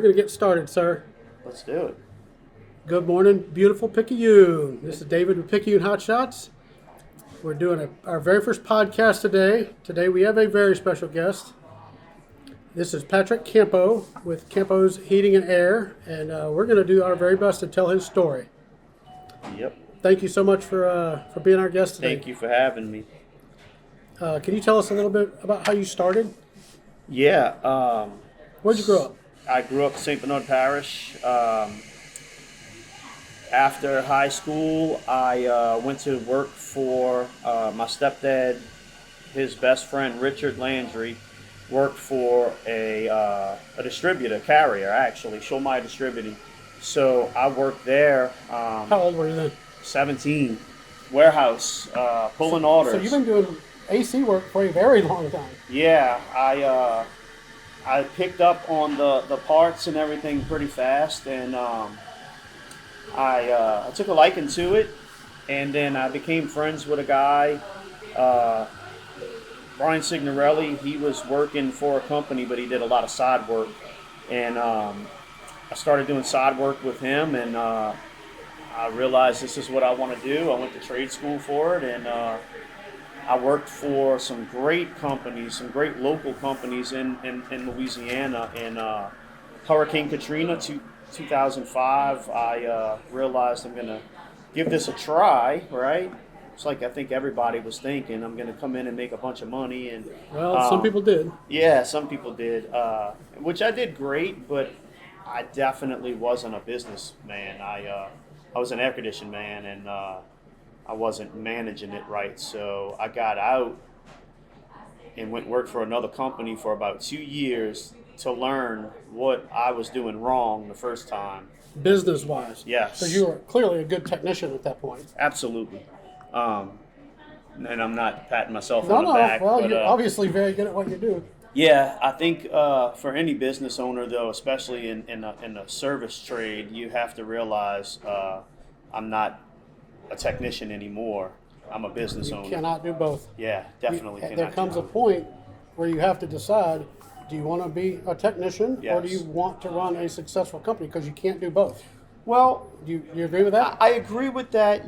going to get started, sir. Let's do it. Good morning, beautiful Picayune. This is David with Picayune Hot Shots. We're doing our very first podcast today. Today we have a very special guest. This is Patrick Campo with Campo's Heating and Air, and we're going to do our very best to tell his story. Yep. Thank you so much for being our guest today. Thank you for having me. Can you tell us a little bit about how you started? Yeah. Where'd you grow up? I grew up in St. Bernard Parish. After high school, I went to work for my stepdad. His best friend, Richard Landry, worked for a distributor, carrier, actually, Schulmeyer Distributing. So I worked there. How old were you then? 17. Warehouse, pulling orders. So you've been doing AC work for a very long time. Yeah, I picked up on the parts and everything pretty fast, and I took a liking to it, and then I became friends with a guy, Brian Signorelli. He was working for a company, but he did a lot of side work, and I started doing side work with him, and I realized this is what I want to do. I went to trade school for it, and I worked for some great companies, some great local companies in Louisiana. In Hurricane Katrina, 2005, I realized I'm going to give this a try, right? It's like I think everybody was thinking, I'm going to come in and make a bunch of money. And well, some people did. Yeah, some people did, which I did great, but I definitely wasn't a businessman. I was an air conditioning man, and I wasn't managing it right, so I got out and went work for another company for about 2 years to learn what I was doing wrong the first time. Business-wise? Yes. So you were clearly a good technician at that point. Absolutely. And I'm not patting myself on the back. Well, but, you're obviously very good at what you do. Yeah, I think for any business owner, though, especially in the service trade, you have to realize I'm not a technician anymore. I'm a business owner. You cannot do both. Yeah, definitely cannot. There comes a point where you have to decide, do you want to be a technician or do you want to run a successful company? Because you can't do both. Well, Do you agree with that? I agree with that,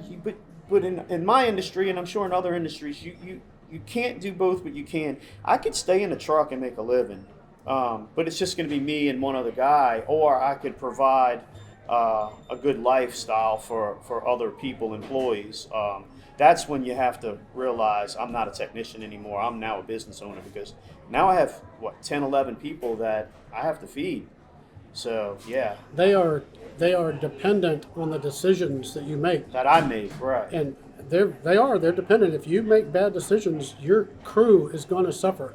but in my industry, and I'm sure in other industries, you can't do both, but you can. I could stay in a truck and make a living, but it's just going to be me and one other guy, or I could provide a good lifestyle for other people, employees. That's when you have to realize I'm not a technician anymore. I'm now a business owner, because now I have 10, 11 people that I have to feed. So yeah, They are dependent on the decisions that you make. that I make, right? And they're dependent. If you make bad decisions, your crew is going to suffer.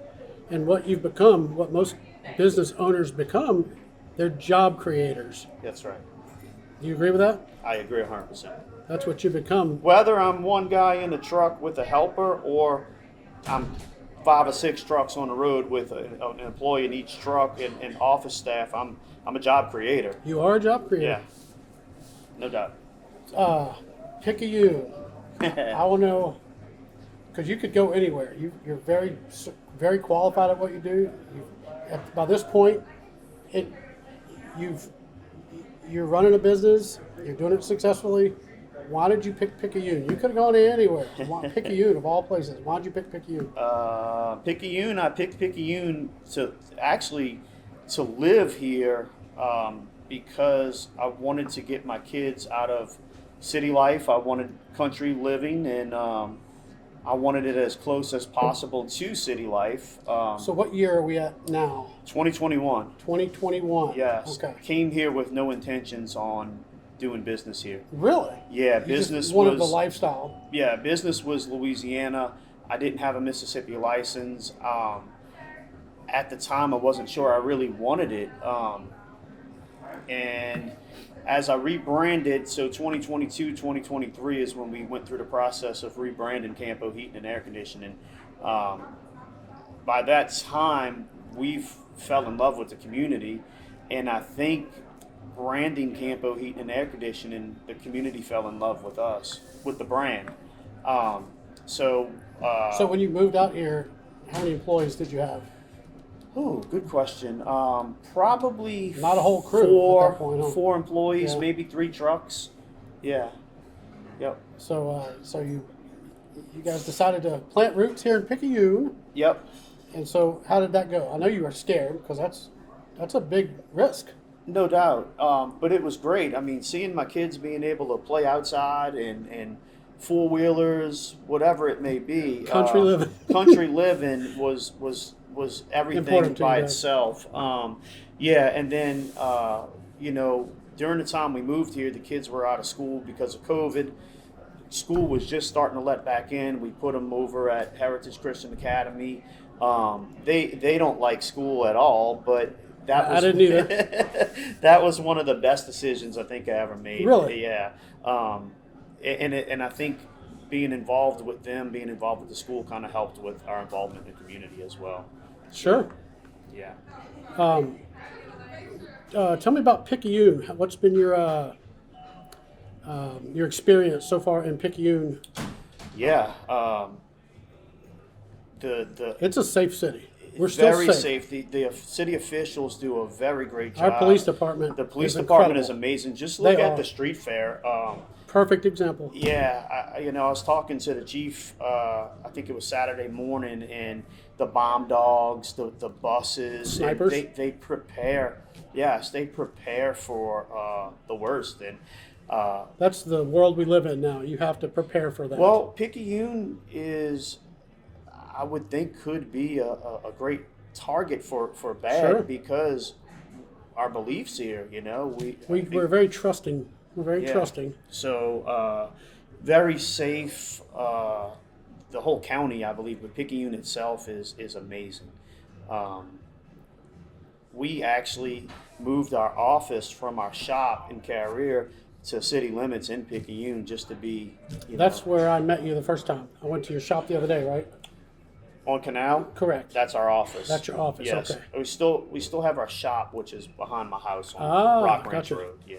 And what you've become, what most business owners become, they're job creators. That's right. Do you agree with that? I agree 100%. That's what you become. Whether I'm one guy in the truck with a helper, or I'm 5 or 6 trucks on the road with an employee in each truck and office staff, I'm a job creator. You are a job creator. Yeah, no doubt. Picayune. I want to know, because you could go anywhere. You're very, very qualified at what you do. By this point, you're running a business. You're doing it successfully. Why did you pick Picayune? You could have gone anywhere. Picayune, of all places. Why did you pick Picayune? Picayune, I picked Picayune to live here because I wanted to get my kids out of city life. I wanted country living, and I wanted it as close as possible to city life. So what year are we at now? 2021. 2021. Yes. Okay. Came here with no intentions on doing business here. Really? Yeah, You business just wanted was the lifestyle. Yeah, business was Louisiana. I didn't have a Mississippi license. At the time, I wasn't sure I really wanted it. And as I rebranded, so 2022, 2023 is when we went through the process of rebranding Campo Heating and Air Conditioning. By that time, we fell in love with the community, and I think branding Campo Heating and Air Conditioning, the community fell in love with us, with the brand. So when you moved out here, how many employees did you have? Oh, good question. Probably Not a whole crew four, at that point, huh? 4 employees, Yeah. maybe 3 trucks. Yeah. Yep. So you guys decided to plant roots here in Picayune, Yep. and so how did that go? I know you were scared because that's a big risk. No doubt. But it was great. I mean, seeing my kids being able to play outside and four-wheelers, whatever it may be. Country living. Country living was everything Important to by you guys. itself. Yeah, and then, during the time we moved here, the kids were out of school because of COVID. School was just starting to let back in. We put them over at Heritage Christian Academy. They don't like school at all, but that was I didn't either. that was one of the best decisions I think I ever made. Really? Yeah. And I think being involved with them, being involved with the school, kind of helped with our involvement in the community as well. Sure. Yeah. Tell me about Picayune. What's been your experience so far in Picayune? Yeah. It's a safe city. We're still very safe. The city officials do a very great job. Our police department. The police is department incredible. is amazing. Just look They at are. the street fair. Perfect example. Yeah, I was talking to the chief. I think it was Saturday morning, and the bomb dogs, the buses, and Snipers? they prepare. Yes, they prepare for the worst. And That's the world we live in now. You have to prepare for that. well, Picayune is, I would think, could be a great target for bad Sure. because our beliefs here. we're very trusting. We're very Yeah. trusting. So very safe. The whole county, I believe, but Picayune itself is amazing. We actually moved our office from our shop in Carrier to city limits in Picayune just to be. That's where I met you the first time. I went to your shop the other day, right? on Canal. Correct. That's our office. That's your office, Yes. okay. We still have our shop, which is behind my house on Rock Ranch gotcha. Road. Yeah.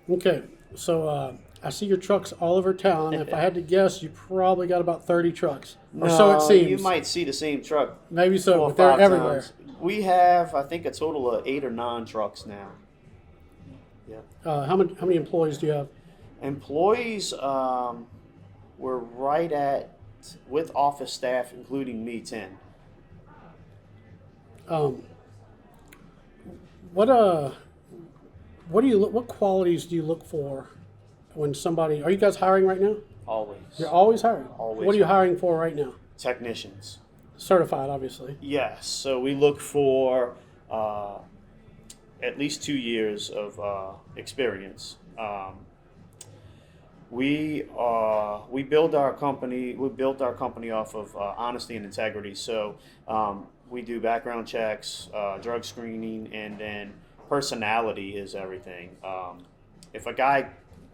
Okay, so I see your trucks all over town. If I had to guess, you probably got about 30 trucks, or so it seems. You might see the same truck. Maybe so, 4 or but they're 5 everywhere. times. We have, I think, a total of 8 or 9 trucks now. Yeah. How many employees do you have? Employees, we're right at, with office staff, including me, 10. What qualities do you look for when somebody? Are you guys hiring right now? Always. You're always hiring. Always What are you hiring for right now? Technicians. Certified, obviously. Yes. So we look for at least 2 years of experience. We build our company. We built our company off of honesty and integrity. So we do background checks, drug screening, and then personality is everything. If a guy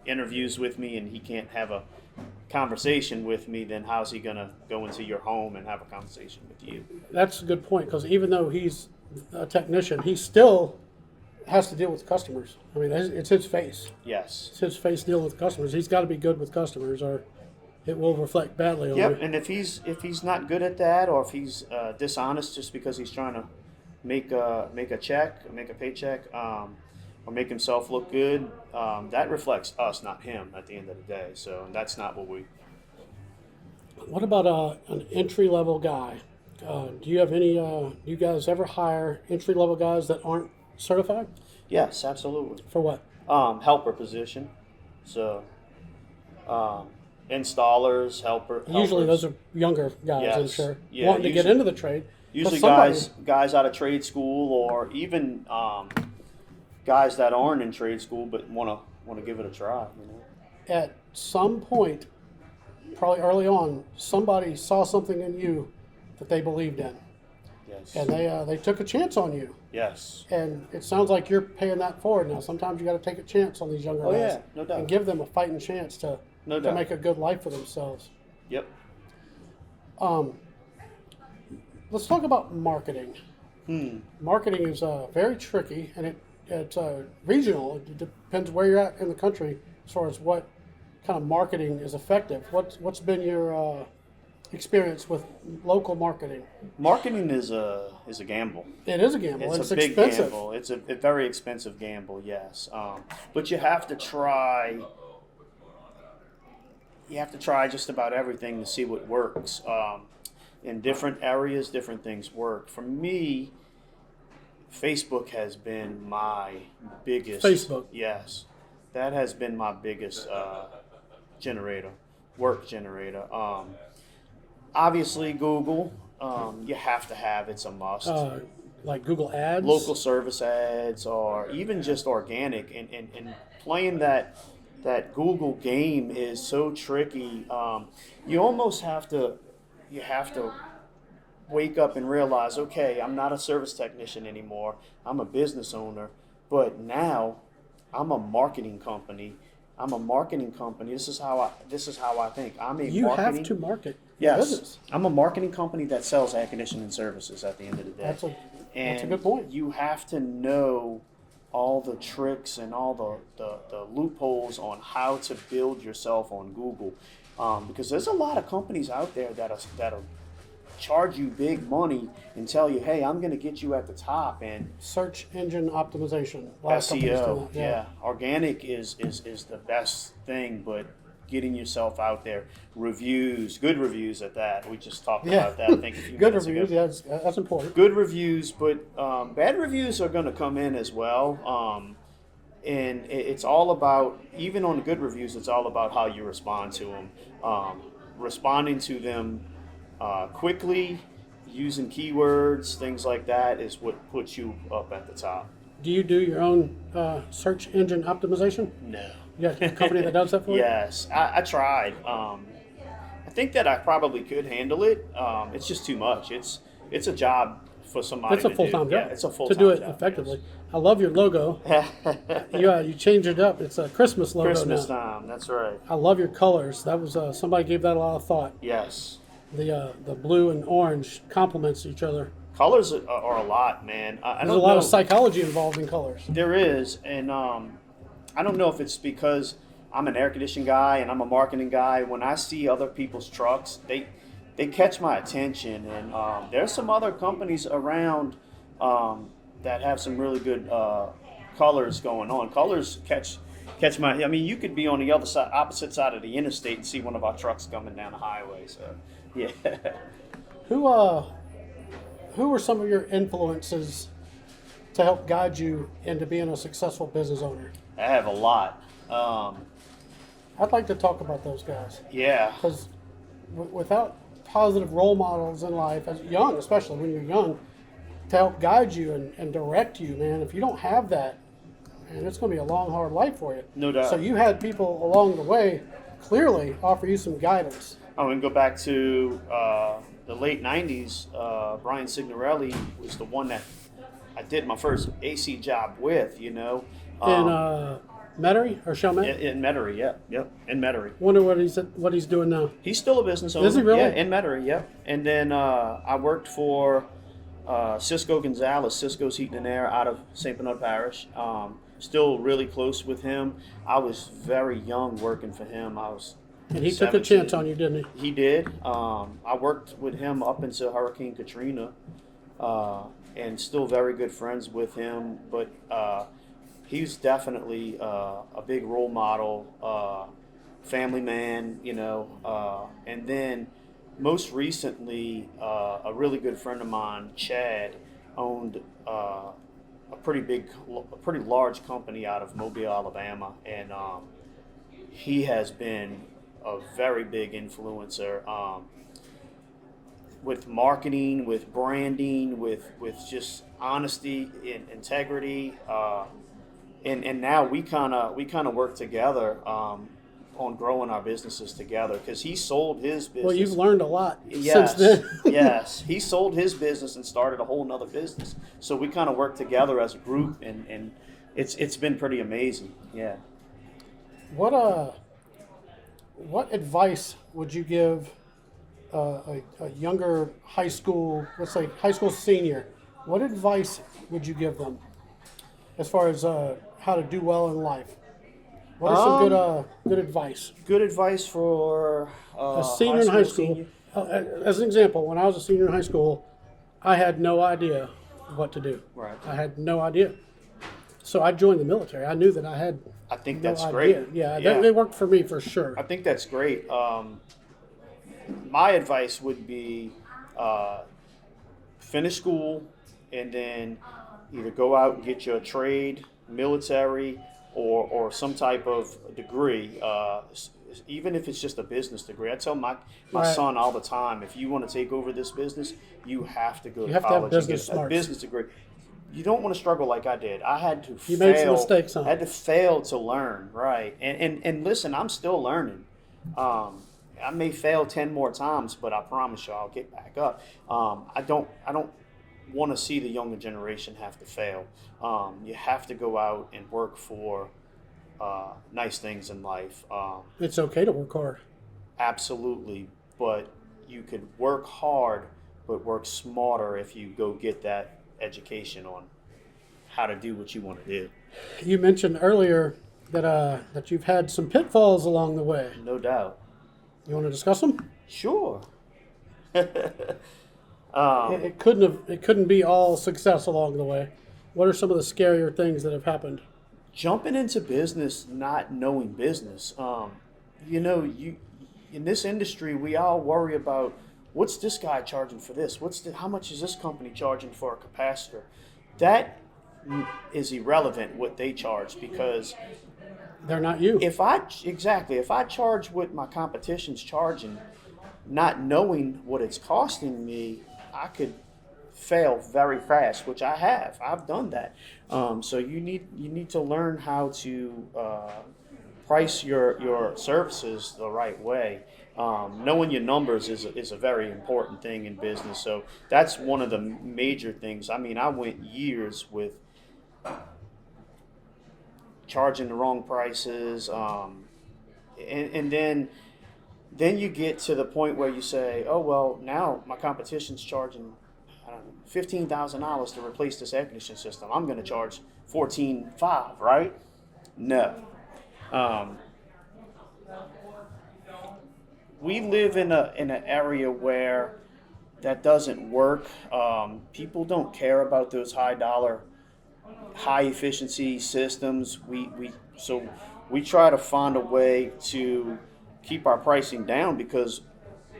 interviews with me and he can't have a conversation with me, then how's he gonna go into your home and have a conversation with you? That's a good point, because even though he's a technician, he still has to deal with customers. I mean, it's his face. Yes. It's his face dealing with customers. He's got to be good with customers, or it will reflect badly on Yep. you. And if he's not good at that, or if he's dishonest just because he's trying to make a check, make a paycheck, or make himself look good, that reflects us, not him, at the end of the day. So that's not what we. What about an entry-level guy? Do you have any? Do you guys ever hire entry-level guys that aren't certified? Yes, absolutely. For what? Helper position. So installers, helpers. Usually those are younger guys, I'm Yes. sure, Yeah, wanting to get usually- into the trade. But Usually somebody- guys out of trade school, or even guys that aren't in trade school but want to give it a try. At some point, probably early on, somebody saw something in you that they believed in, Yes. and they took a chance on you. Yes. And it sounds like you're paying that forward now. Sometimes you got to take a chance on these younger Oh, guys, yeah, no doubt. and give them a fighting chance to No doubt. make a good life for themselves. Yep. Let's talk about marketing. Marketing is very tricky, and it's regional. It depends where you're at in the country as far as what kind of marketing is effective. What's been your experience with local marketing? Marketing is a gamble. It is a gamble. It's a big expensive. gamble. It's a very expensive gamble, yes. But you have to try. You have to try just about everything to see what works. In different areas, different things work. For me, Facebook has been my biggest. Facebook. Yes, that has been my biggest work generator. Obviously, Google. You have to have. It's a must. Like Google Ads? Local service ads, or even just organic, and playing that Google game is so tricky. You almost have to wake up and realize, okay, I'm not a service technician anymore. I'm a business owner, but now I'm a marketing company. This is how I think. You have to market. Yes, business. I'm a marketing company that sells air conditioning services at the end of the day. That's a good point. You have to know all the tricks and all the loopholes on how to build yourself on Google, because there's a lot of companies out there that'll charge you big money and tell you, hey, I'm going to get you at the top. And search engine optimization. SEO, yeah. Organic is the best thing, but getting yourself out there. Reviews, good reviews at that. We just talked about that, I think, a few good minutes reviews, ago. yeah, that's important. Good reviews, but bad reviews are going to come in as well. And it's all about, even on the good reviews, it's all about how you respond to them. Responding to them quickly, using keywords, things like that is what puts you up at the top. Do you do your own search engine optimization? No. You got a company that does that for you? Yes, I tried. I think that I probably could handle it. It's just too much. It's a job for somebody. It's a full-time job. Yeah, it's a full-time to do it job, effectively. yes. I love your logo. You changed it up. It's a Christmas logo Christmas now. time. That's right. I love your colors. That was somebody gave that a lot of thought. Yes. The blue and orange complements each other. Colors are a lot, man. There's a lot of psychology involved in colors. There is, and I don't know if it's because I'm an air conditioning guy and I'm a marketing guy. When I see other people's trucks, they catch my attention, and there's some other companies around that have some really good colors going on. Colors catch my. I mean, you could be on the opposite side of the interstate and see one of our trucks coming down the highway. So, yeah. Who were some of your influences to help guide you into being a successful business owner? I have a lot. I'd like to talk about those guys. Yeah. Because without positive role models in life, as young, especially when you're young, to help guide you and direct you, man, if you don't have that, man, it's going to be a long, hard life for you. No doubt. So you had people along the way clearly offer you some guidance. I'm going to go back to the late 90s. Brian Signorelli was the one that I did my first AC job with, you know. In Metairie or Chalmette? In Metairie, yep, in Metairie. Wonder what he's doing now. He's still a business owner. Is he really? Yeah, in Metairie, yep. And then I worked for Cisco Gonzalez, Cisco's Heating and Air out of St. Bernard Parish. Still really close with him. I was very young working for him. And he 17. took a chance on you, didn't he? He did. I worked with him up until Hurricane Katrina, and still very good friends with him. But he's definitely a big role model, family man, you know. And then most recently, a really good friend of mine, Chad, owned a pretty large company out of Mobile, Alabama, and he has been a very big influencer with marketing, with branding, with just honesty and integrity, and now we kind of work together on growing our businesses together, because he sold his business. Well, you've learned a lot since then. Yes, he sold his business and started a whole nother business. So we kind of work together as a group, and it's been pretty amazing. Yeah. What advice would you give a younger high school, let's say high school senior? What advice would you give them as far as how to do well in life? What are some good advice? Good advice for a senior in high school. Senior? As an example, when I was a senior in high school, I had no idea what to do. Right. I had no idea. So I joined the military. I knew that I had I think no that's idea. great. Yeah, Yeah. They worked for me for sure. I think that's great. My advice would be finish school and then either go out and get your trade, military, or some type of degree, even if it's just a business degree. I tell my Right. son all the time, if you want to take over this business, you have to go You to have to have college and business get a smarts. business degree. You don't want to struggle like I did. I had to You fail. made some mistakes, huh? I had to fail to learn, right? And listen, I'm still learning. I may fail 10 more times, but I promise you I'll get back up. I don't want to see the younger generation have to fail. You have to go out and work for nice things in life. It's okay to work hard. Absolutely, but you could work hard, but work smarter if you go get that education on how to do what you want to do. You mentioned earlier that you've had some pitfalls along the way. No doubt. You want to discuss them? Sure. It couldn't be all success along the way. What are some of the scarier things that have happened? Jumping into business, not knowing business. You in this industry, we all worry about what's this guy charging for this? How much is this company charging for a capacitor? That is irrelevant what they charge, because They're not you. if I charge what my competition's charging, not knowing what it's costing me, I could fail very fast, which I have. I've done that. So you need to learn how to price your services the right way. Knowing your numbers is a very important thing in business. So that's one of the major things. I mean, I went years with charging the wrong prices, and then you get to the point where you say, oh well, now my competition's charging $15,000 to replace this air conditioning system. I'm going to charge $14,500, right? No. We live in an area where that doesn't work. People don't care about those high efficiency systems. So we try to find a way to keep our pricing down, because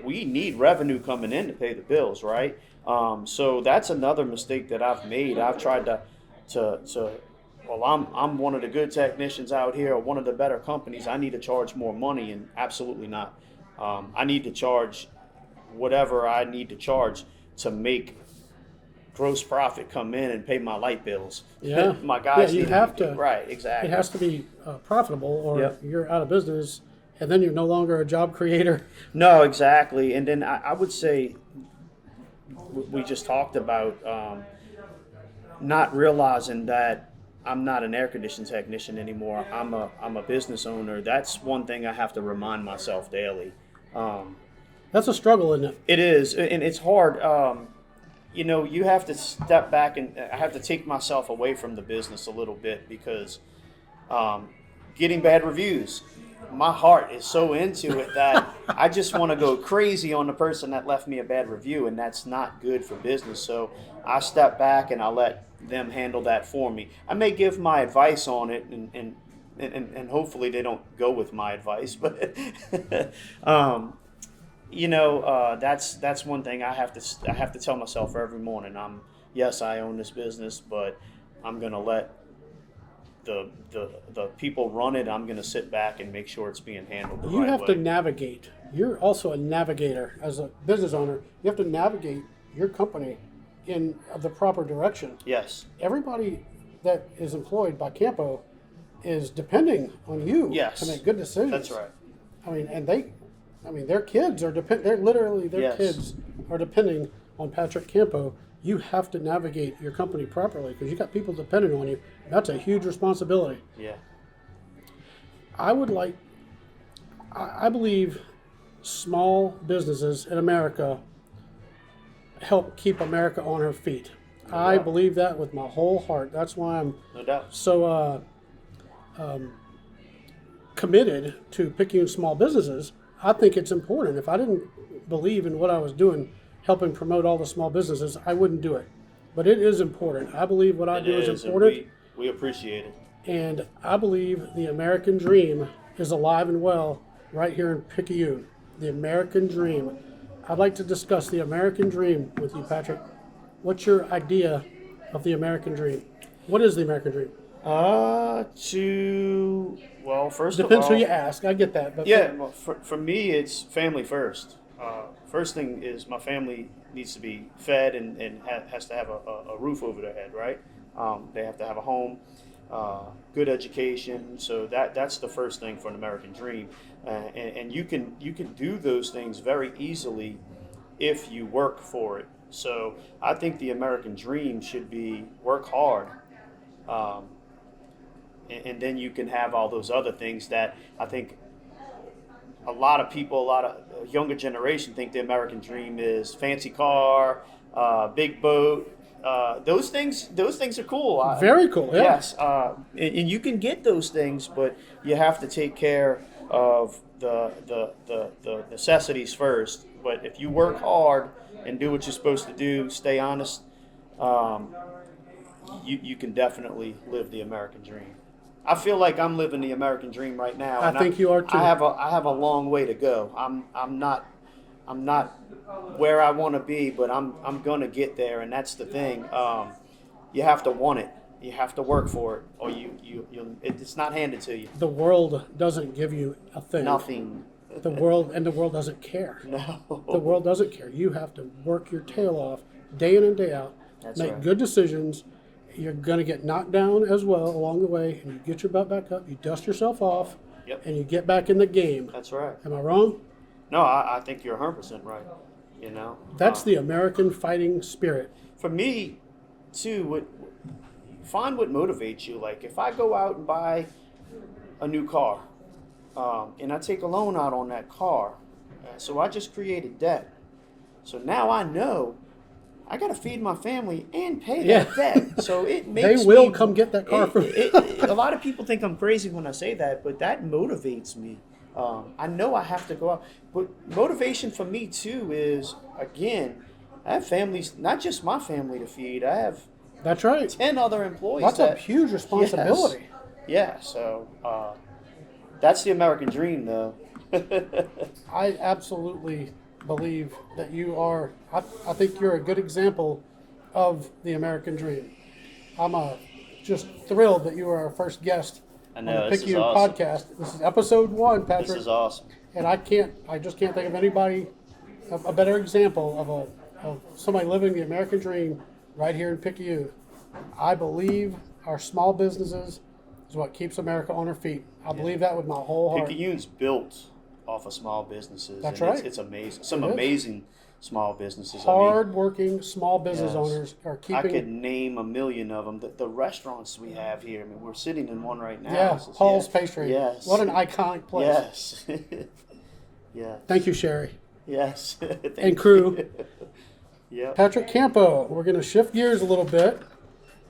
we need revenue coming in to pay the bills, right? So that's another mistake that I've made. I've tried I'm one of the good technicians out here, or one of the better companies. I need to charge more money, and absolutely not. I need to charge whatever I need to charge to make gross profit come in and pay my light bills. Yeah. My guys you have to. Right, exactly. It has to be profitable, or Yep. you're out of business, and then you're no longer a job creator. No, exactly. And then I would say we just talked about not realizing that I'm not an air conditioning technician anymore. I'm a business owner. That's one thing I have to remind myself daily. That's a struggle, isn't it? It is, and it's hard. You have to step back, and I have to take myself away from the business a little bit, because getting bad reviews, my heart is so into it that I just want to go crazy on the person that left me a bad review, and that's not good for business. So I step back and I let them handle that for me. I may give my advice on it, and hopefully they don't go with my advice, but that's one thing I have to tell myself every morning. Yes, I own this business, but I'm gonna let the people run it. I'm gonna sit back and make sure it's being handled the right way. You have to navigate. You're also a navigator as a business owner. You have to navigate your company in the proper direction. Yes. Everybody that is employed by Campo is depending on you Yes. to make good decisions. That's right. Their kids are Yes. kids are depending on Patrick Campo. You have to navigate your company properly, because you got people depending on you. That's a huge responsibility. Yeah. I believe small businesses in America help keep America on her feet. I believe that with my whole heart. That's why I'm No doubt. so committed to Picayune small businesses. I think it's important. If I didn't believe in what I was doing, helping promote all the small businesses, I wouldn't do it. But it is important. I believe what I do is important. And we appreciate it. And I believe the American dream is alive and well right here in Picayune. The American dream. I'd like to discuss the American dream with you, Patrick. What's your idea of the American dream? What is the American dream? First Depends of all, who you ask. I get that. But yeah, well, for me, it's family first. First thing is my family needs to be fed and has to have a roof over their head, right? They have to have a home, good education. So that's the first thing for an American dream. And you can do those things very easily if you work for it. So I think the American dream should be work hard. And then you can have all those other things that I think a lot of people, a lot of younger generation think the American dream is fancy car, big boat. Those things are cool. Very cool. Yeah. Yes, and you can get those things, but you have to take care of the necessities first. But if you work hard and do what you're supposed to do, stay honest, you can definitely live the American dream. I feel like I'm living the American dream right now. I think you are too. I have a long way to go. I'm not where I want to be, but I'm gonna get there, and that's the thing. You have to want it. You have to work for it, or it's not handed to you. The world doesn't give you a thing. Nothing. The world doesn't care. No. The world doesn't care. You have to work your tail off day in and day out. That's make right. good decisions. You're going to get knocked down as well along the way, and you get your butt back up, you dust yourself off, Yep. and you get back in the game. That's right. Am I wrong? No, I think you're 100% right. That's the American fighting spirit. For me, too, find what motivates you. Like if I go out and buy a new car, and I take a loan out on that car, so I just created debt. So now I know I got to feed my family and pay that debt. So it makes They will come get that car from you. A lot of people think I'm crazy when I say that, but that motivates me. I know I have to go out. But motivation for me, too, is, again, I have families, not just my family to feed. I have That's right. 10 other employees. That's a huge responsibility. Yes. So that's the American dream, though. I absolutely believe that you are, I think you're a good example of the American dream. I'm just thrilled that you are our first guest on the Picayune Podcast. This is episode 1, Patrick. This is awesome. And I just can't think of anybody, a better example of somebody living the American dream right here in Picayune. I believe our small businesses is what keeps America on her feet. I believe that with my whole heart. Picayune's built off of small businesses. That's and right. It's amazing. Some amazing small businesses. Hard-working small business owners are keeping. I could name a million of them. The restaurants we have here. I mean, we're sitting in one right now. Yeah, Paul's Pastry. Yes. What an iconic place. Yes. Yeah. Thank you, Sherry. Yes. And crew. Yeah. Patrick Campo. We're going to shift gears a little bit.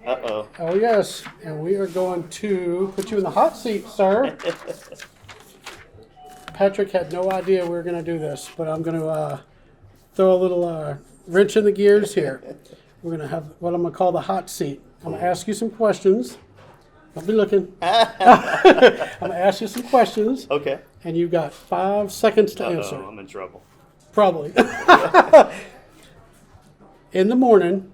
Uh-oh. Oh, yes. And we are going to put you in the hot seat, sir. Patrick had no idea we were going to do this, but I'm going to throw a little wrench in the gears here. We're going to have what I'm going to call the hot seat. I'm going to ask you some questions. Don't be looking. I'm going to ask you some questions. Okay. And you've got 5 seconds to answer. I'm in trouble. Probably. In the morning,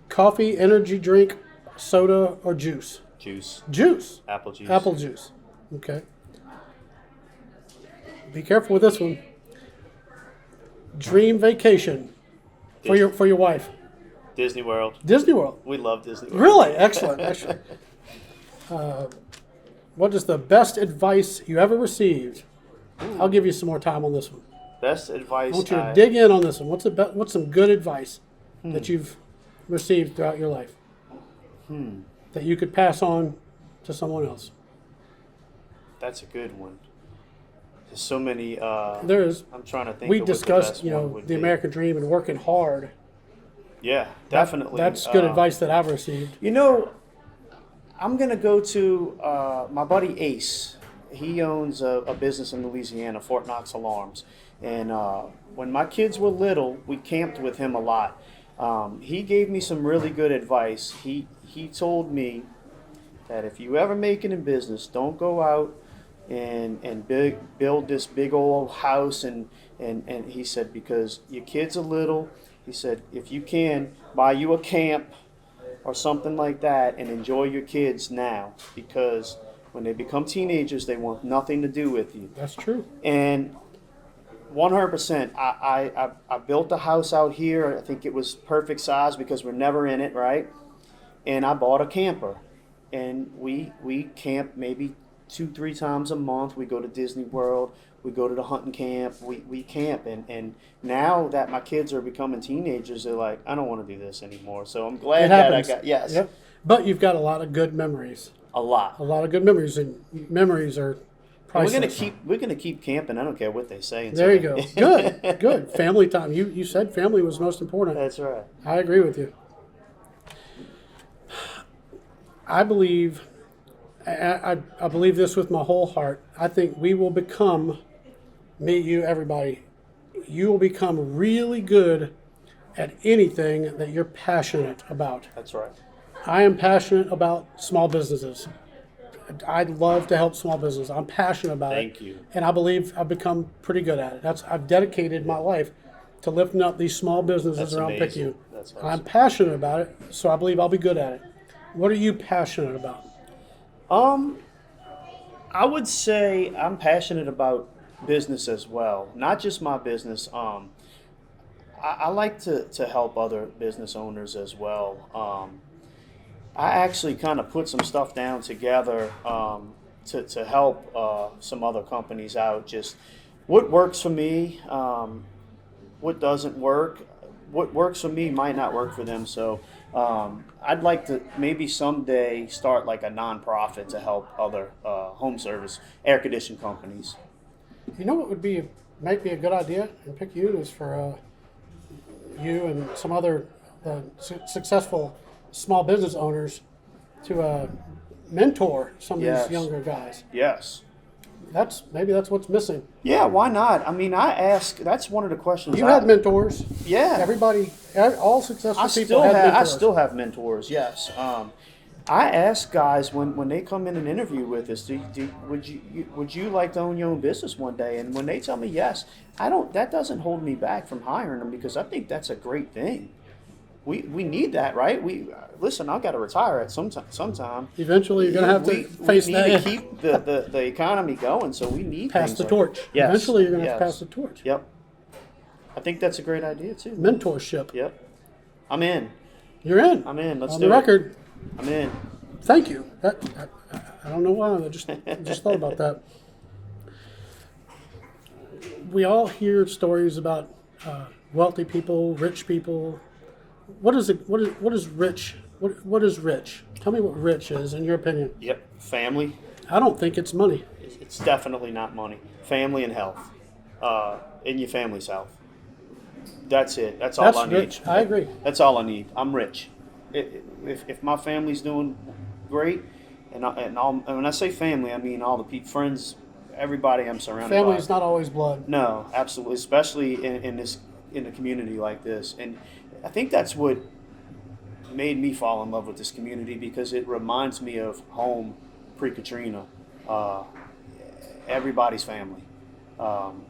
coffee, energy drink, soda, or juice? Juice. Juice. Apple juice. Apple juice. Okay. Be careful with this one. Dream vacation for your wife. Disney World. Disney World. We love Disney World. Really? Excellent. Excellent. What is the best advice you ever received? I'll give you some more time on this one. Best advice. I want you to dig in on this one. What's some good advice that you've received throughout your life that you could pass on to someone else? That's a good one. There's so many. There is. I'm trying to think. We of what the discussed, best one would the be. American dream and working hard. Yeah, definitely. That's good advice that I've received. I'm gonna go to my buddy Ace. he owns a business in Louisiana, Fort Knox Alarms. And when my kids were little, we camped with him a lot. He gave me some really good advice. He told me that if you ever make it in business, don't go out and build this big old house. And he said, because your kids are little, he said, if you can, buy you a camp or something like that and enjoy your kids now, because when they become teenagers, they want nothing to do with you. That's true. And 100%, I built a house out here. I think it was perfect size because we're never in it, right? And I bought a camper. And we camp maybe 2-3 times a month. We go to Disney World. We go to the hunting camp. We camp. And now that my kids are becoming teenagers, they're like, I don't want to do this anymore. So I'm glad that I got, yes. Yep. But you've got a lot of good memories. A lot. A lot of good memories. And memories are priceless. We're gonna keep camping. I don't care what they say. There you go. Good. Good. Family time. You said family was most important. That's right. I agree with you. I believe this with my whole heart. I think we will become, me, you, everybody, you will become really good at anything that you're passionate about. That's right. I am passionate about small businesses. I'd love to help small business. I'm passionate about it. Thank you. And I believe I've become pretty good at it. I've dedicated my life to lifting up these small businesses around Picayune. That's awesome. I'm passionate about it, so I believe I'll be good at it. What are you passionate about? I would say I'm passionate about business as well. Not just my business. I like to help other business owners as well. I actually kind of put some stuff down together to help some other companies out. Just what works for me, what doesn't work. What works for me might not work for them. So I'd like to maybe someday start like a nonprofit to help other home service air conditioning companies. You know what might be a good idea in Picayune is for you and some other successful small business owners to mentor some of these younger guys. Yes. Maybe that's what's missing. Yeah, why not? I mean, that's one of the questions. You had mentors. Yeah. Everybody, all successful people had mentors. I still have mentors, yes. I ask guys when they come in and interview with us, would you like to own your own business one day? And when they tell me yes, that doesn't hold me back from hiring them, because I think that's a great thing. We need that, right? Listen, I've got to retire at some time. Eventually, you're going to have to face that. We need to keep the economy going, so we need pass the torch. Yes. Eventually, you're going to have to pass the torch. Yep. I think that's a great idea too. Mentorship. Yep. I'm in. You're in. I'm in. Let's on do the it. record. I'm in. Thank you. I don't know why. I just thought about that. We all hear stories about wealthy people, rich people. What is rich? What is rich? Tell me what rich is in your opinion. Yep. Family. I don't think it's money. It's definitely not money. Family and health. In your family's health. That's it. That's all I need. Rich. I agree. That's all I need. I'm rich. If my family's doing great, and when I say family, I mean all the friends, everybody I'm surrounded by. Family's not always blood. No, absolutely, especially in a community like this. And I think that's what made me fall in love with this community, because it reminds me of home pre-Katrina. Everybody's family.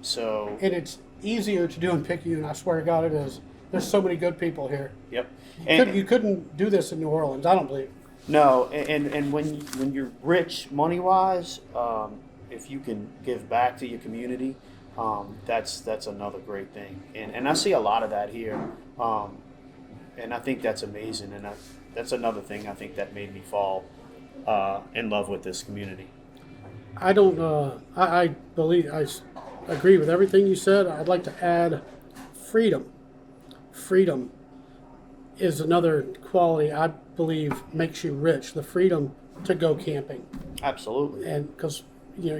So. And it's easier to do in Picayune. I swear to God, it is. There's so many good people here. Yep. You couldn't do this in New Orleans, I don't believe. No, and when you're rich money-wise, if you can give back to your community, that's another great thing. And I see a lot of that here, and I think that's amazing. And that's another thing I think that made me fall in love with this community. I don't. I believe I agree with everything you said. I'd like to add freedom. Freedom is another quality I believe makes you rich. The freedom to go camping. Absolutely. And because you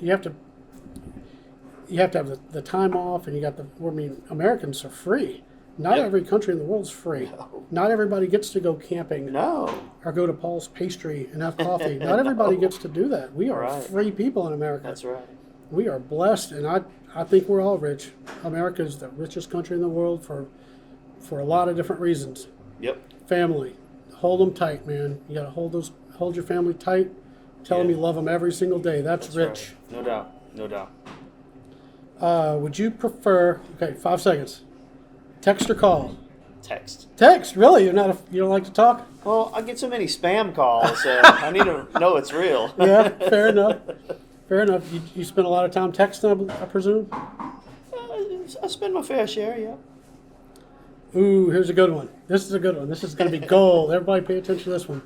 have to have the time off, and you got Americans are free. Not Yep. every country in the world is free. No. Not everybody gets to go camping No. or go to Paul's Pastry and have coffee. Not everybody gets to do that. We are Right. free people in America. That's right. We are blessed, and I think we're all rich. America is the richest country in the world for a lot of different reasons. Yep. Family, hold them tight, man. You got to hold your family tight. Tell them Yeah. you love them every single day. That's rich. Right. No doubt. No doubt. Would you prefer? Okay, 5 seconds. Text or call? Text. Text, really? You don't like to talk? Well, I get so many spam calls, so I need to know it's real. Yeah, fair enough. Fair enough. You spend a lot of time texting, I presume? I spend my fair share, yeah. Ooh, here's a good one. This is a good one. This is going to be gold. Everybody pay attention to this one.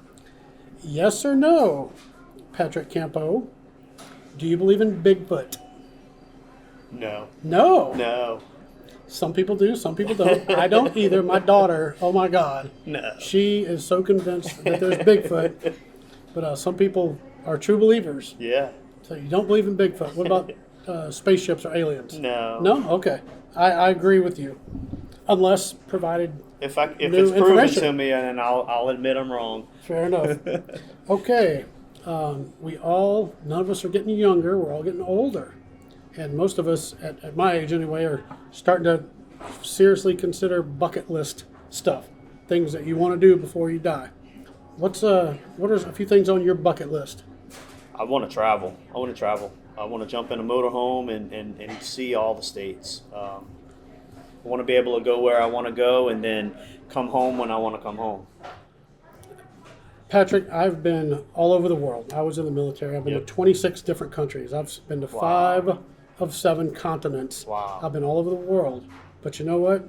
Yes or no, Patrick Campo, do you believe in Bigfoot? No. No. No. Some people do, some people don't. I don't either. My daughter, oh my God. No. She is so convinced that there's Bigfoot. But some people are true believers. Yeah. So you don't believe in Bigfoot. What about spaceships or aliens? No. No? Okay. I agree with you. Unless provided If new it's proven information. to me, and I'll admit I'm wrong. Fair enough. Okay. None of us are getting younger. We're all getting older. And most of us, at my age anyway, are starting to seriously consider bucket list stuff. Things that you want to do before you die. What are a few things on your bucket list? I want to travel. I want to jump in a motorhome and see all the states. I want to be able to go where I want to go and then come home when I want to come home. Patrick, I've been all over the world. I was in the military. I've been Yep. to 26 different countries. I've been to 5 of 7 continents. Wow. I've been all over the world. But you know what?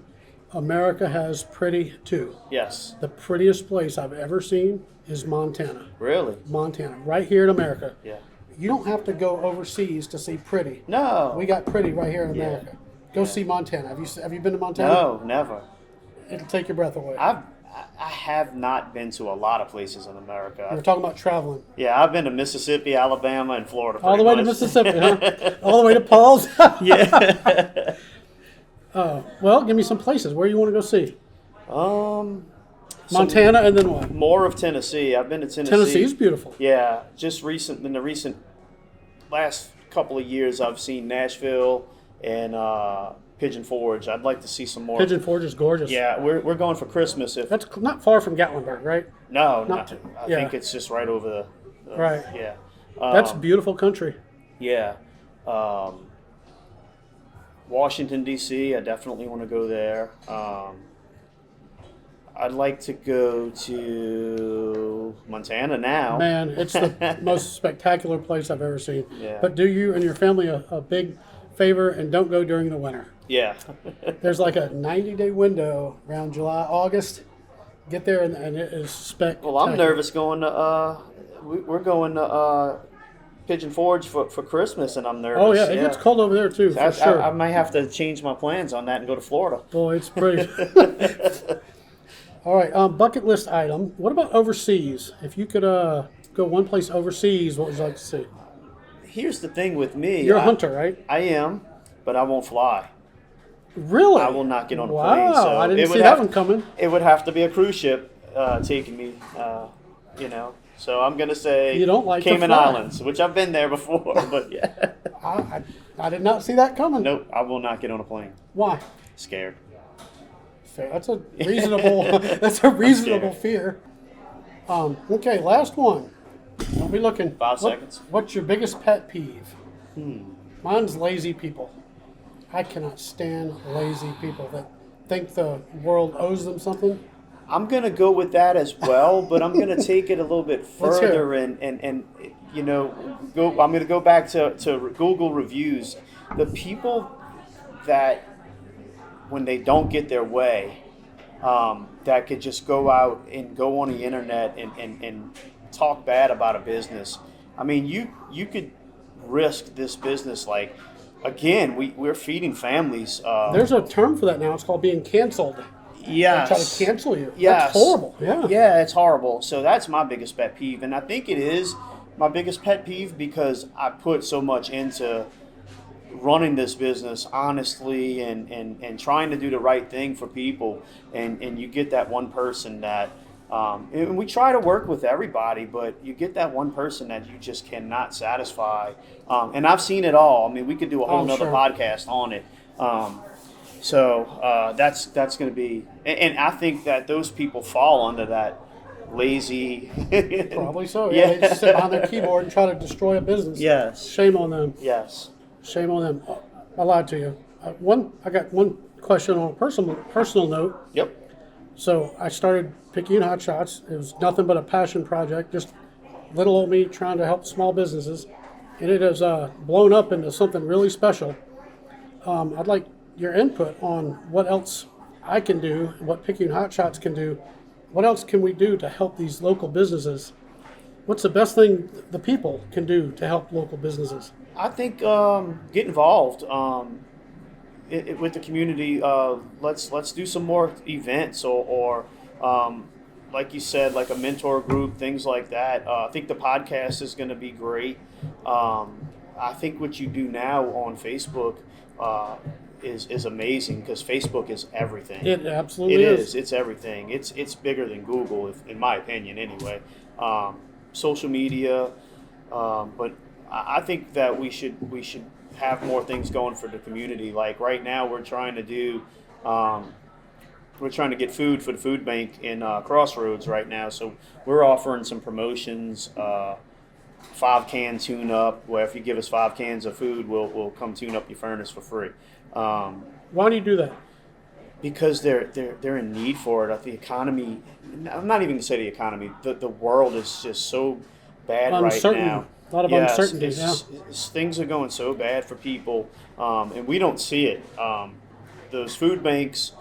America has pretty too. Yes. The prettiest place I've ever seen is Montana. Really? Montana, right here in America. Yeah. You don't have to go overseas to see pretty. No. We got pretty right here in Yeah. America. Go see Montana. Have you been to Montana? No, never. It'll take your breath away. I have not been to a lot of places in America. We're talking about traveling. Yeah, I've been to Mississippi, Alabama, and Florida. All the way to pretty much. Mississippi, huh? All the way to Paul's? Yeah. Well, give me some places. Where you want to go see? Montana, and then what? More of Tennessee. I've been to Tennessee. Tennessee's beautiful. Yeah, just in the recent last couple of years, I've seen Nashville and Pigeon Forge. I'd like to see some more. Pigeon Forge is gorgeous. Yeah, we're going for Christmas. That's not far from Gatlinburg, right? No, not not. too- I yeah. think it's just right over the. Right. Yeah. That's beautiful country. Yeah. Washington, D.C., I definitely want to go there. I'd like to go to Montana now. Man, it's the most spectacular place I've ever seen. Yeah. But do you and your family a big favor and don't go during the winter. Yeah. There's like a 90-day window around July, August. Get there and it is spectacular. Well, I'm nervous going to, we're going to Pigeon Forge for Christmas, and I'm nervous. Oh, yeah, it gets cold over there, too, for sure. I might have to change my plans on that and go to Florida. Boy, it's pretty. All right, bucket list item. What about overseas? If you could go one place overseas, what would you like to see? Here's the thing with me. You're a hunter, right? I am, but I won't fly. Really? I will not get on a wow, plane. So I didn't it see would that have- one coming. It would have to be a cruise ship taking me, So I'm going to say You don't like to Cayman fly. Islands, which I've been there before, but yeah. I did not see that coming. Nope, I will not get on a plane. Why? Scared. Fair. That's a reasonable. That's a reasonable scared. fear. Okay, last one. Don't be looking. 5 seconds. What's your biggest pet peeve? Mine's lazy people. I cannot stand lazy people that think the world owes them something. I'm going to go with that as well, but I'm going to take it a little bit Let's hear further and I'm going to go back to Google reviews. The people that, when they don't get their way, that could just go out and go on the internet and talk bad about a business. I mean, you could risk this business. Like, again, we're feeding families. There's a term for that now. It's called being canceled. Yes. They try to cancel you. Yes. That's horrible. Yeah. Yeah, it's horrible. So that's my biggest pet peeve. And I think it is my biggest pet peeve because I put so much into running this business honestly and trying to do the right thing for people, and you get that one person that, and we try to work with everybody, but you get that one person that you just cannot satisfy. And I've seen it all. I mean, we could do a whole nother podcast on it. So that's going to be, and I think that those people fall under that lazy. Probably so. Yeah, they just sit behind their keyboard and try to destroy a business. Yes. Shame on them. Yes. Shame on them. I lied to you. I got one question on a personal note. Yep. So I started Picayune Hot Shots. It was nothing but a passion project, just little old me trying to help small businesses, and it has blown up into something really special. I'd like your input on what else I can do, what Picayune Hot Shots can do. What else can we do to help these local businesses? What's the best thing the people can do to help local businesses? I think get involved with the community. Let's do some more events or like you said, like a mentor group, things like that. I think the podcast is going to be great. I think what you do now on Facebook is amazing, because Facebook is everything. It absolutely is. It's everything. It's bigger than Google, in my opinion, anyway. Social media, but I think that we should have more things going for the community. Like right now, we're trying to get food for the food bank in Crossroads right now. So we're offering some promotions. 5-can tune up, where if you give us 5 cans of food, we'll come tune up your furnace for free. Why do you do that? Because they're in need for it. The economy, I'm not even going to say the economy, the world is just so bad Uncertain. right now. A lot of uncertainty. Things are going so bad for people, and we don't see it. Those food banks,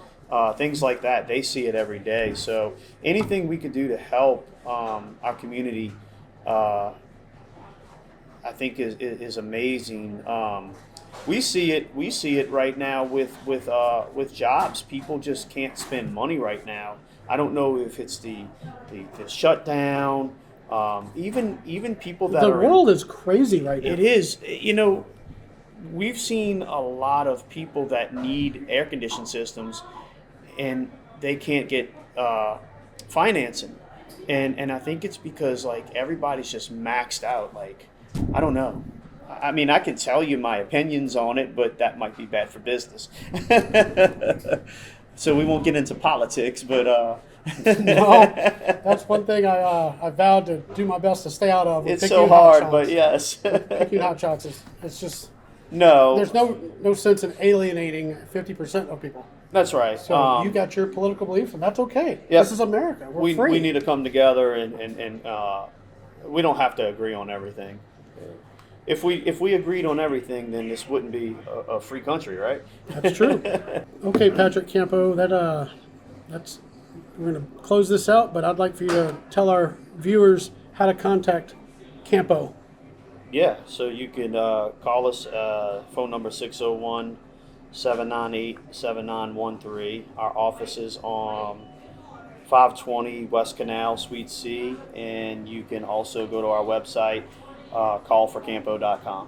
things like that, they see it every day. So anything we could do to help our community, I think is amazing. We see it right now with jobs. People just can't spend money right now. I don't know if it's the shutdown. Even people that the world is crazy right now. It is. We've seen a lot of people that need air conditioned systems, and they can't get financing, and I think it's because like everybody's just maxed out. Like, I don't know. I mean, I could tell you my opinions on it, but that might be bad for business. So we won't get into politics, but no, that's one thing I vowed to do my best to stay out of. It's so hard, but yes. Picayune Hot Shots it's just no. There's no sense in alienating 50% of people. That's right. So you got your political beliefs, and that's okay. Yep. This is America. We're free. We need to come together, and we don't have to agree on everything. If we agreed on everything, then this wouldn't be a free country, right? That's true. Okay, Patrick Campo, that's we're going to close this out, but I'd like for you to tell our viewers how to contact Campo. Yeah, so you can call us, phone number 601-798-7913. Our office is on 520 West Canal, Suite C, and you can also go to our website, callforcampo.com.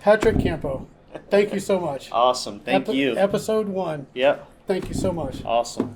Patrick Campo, thank you so much. Awesome. Thank you. Episode 1. Yep. Thank you so much. Awesome.